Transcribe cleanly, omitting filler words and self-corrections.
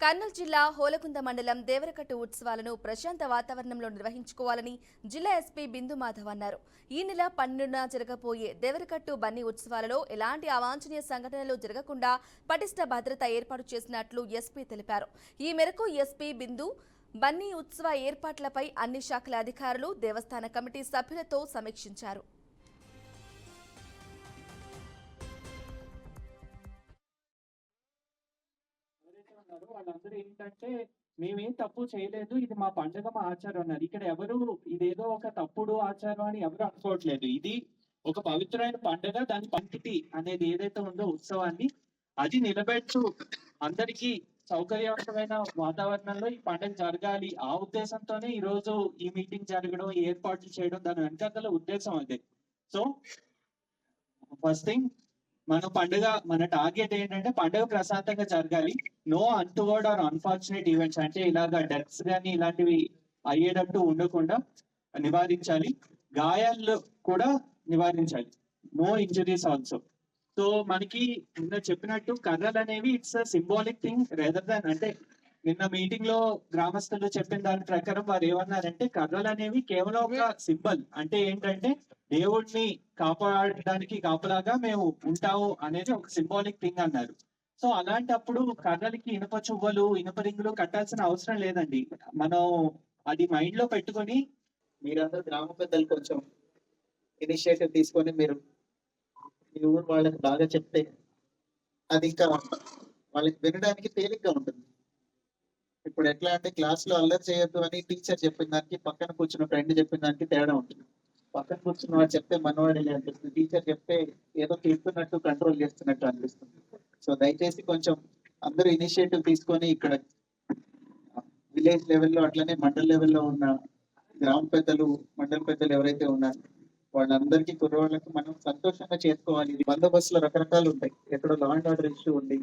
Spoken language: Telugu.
కర్నూలు జిల్లా హోలకుంద మండలం దేవరకట్టు ఉత్సవాలను ప్రశాంత వాతావరణంలో నిర్వహించుకోవాలని జిల్లా ఎస్పీ బిందు మాధవ్ అన్నారు. ఈ నెల 12న జరగబోయే దేవరకట్టు బన్నీ ఉత్సవాలలో ఎలాంటి అవాంఛనీయ సంఘటనలు జరగకుండా పటిష్ట భద్రత ఏర్పాటు చేసినట్లు ఎస్పీ తెలిపారు. ఈ మేరకు ఎస్పీ బిందు బన్నీ ఉత్సవ ఏర్పాట్లపై అన్ని శాఖల అధికారులు, దేవస్థాన కమిటీ సభ్యులతో సమీక్షించారు. వాళ్ళందరూ ఏంటంటే మేమేం తప్పు చేయలేదు, ఇది మా పండుగ, మా ఆచారం అన్నారు. ఇక్కడ ఎవరు ఇదేదో ఒక తప్పుడు ఆచారం అని ఎవరు అనుకోవట్లేదు. ఇది ఒక పవిత్రమైన పండుగ. దాని పంపితి అనేది ఏదైతే ఉందో ఉత్సవాన్ని అది నిలబెడుతూ అందరికీ సౌకర్యవంతమైన వాతావరణంలో ఈ పండుగ జరగాలి. ఆ ఉద్దేశంతోనే ఈ రోజు ఈ మీటింగ్ జరగడం, ఈ ఏర్పాట్లు చేయడం, దాని వెనకాల ఉద్దేశం అదే. సో ఫస్ట్ థింగ్, మన టార్గెట్ ఏంటంటే పండుగ ప్రశాంతంగా జరగాలి. No untoward or unfortunate events, అంటే ఇలాగా డెత్స్ కానీ ఇలాంటివి అయ్యేటట్టు ఉండకుండా నివారించాలి. గాయాలు కూడా నివారించాలి. No injuries also. సో మనకి నిన్న చెప్పినట్టు కర్రలు అనేవి it's a symbolic thing rather దాన్, అంటే నిన్న మీటింగ్ లో గ్రామస్తులు చెప్పిన దాని ప్రకారం వారు ఏమన్నారంటే కర్రలు అనేవి కేవలం ఒక సింబల్. అంటే ఏంటంటే దేవుడిని కాపాడడానికి కాపలాగా మేము ఉంటాము అనేది ఒక సింబాలిక్ థింగ్ అన్నారు. సో అలాంటప్పుడు కర్రలకి ఇనుప చువ్వలు, ఇనుప రింగులు కట్టాల్సిన అవసరం లేదండి. మనం అది మైండ్ లో పెట్టుకొని మీరందరూ గ్రామ పెద్దలు కొంచెం ఇనిషియేటివ్ తీసుకొని మీరు మీ ఊరు వాళ్ళకి బాగా చెప్తే అది ఇంకా వాళ్ళకి వినడానికి తేలిగ్గా ఉంటుంది. ఇప్పుడు ఎట్లా అంటే క్లాస్ లో అల్లరి చేయొద్దు అని టీచర్ చెప్పిన దానికి, పక్కన కూర్చున్న ఫ్రెండ్ చెప్పిన దానికి తేడా ఉంటుంది. పక్కన కూర్చున్న వాడు చెప్తే మనవాడి అనిపిస్తుంది, టీచర్ చెప్తే ఏదో తిడుతున్నట్టు, కంట్రోల్ చేస్తున్నట్టు అనిపిస్తుంది. సో దయచేసి కొంచెం అందరూ ఇనిషియేటివ్ తీసుకొని ఇక్కడ విలేజ్ లెవెల్లో అట్లనే మండల్ లెవెల్లో ఉన్న గ్రామ పెద్దలు, మండల పెద్దలు ఎవరైతే ఉన్నారో వాళ్ళందరికీ కుర్రవాళ్ళకి మనం సంతోషంగా చేసుకోవాలి. బందోబస్తులో రకరకాలు ఉంటాయి. ఎక్కడో లా అండ్ ఆర్డర్ ఇష్యూ ఉంది,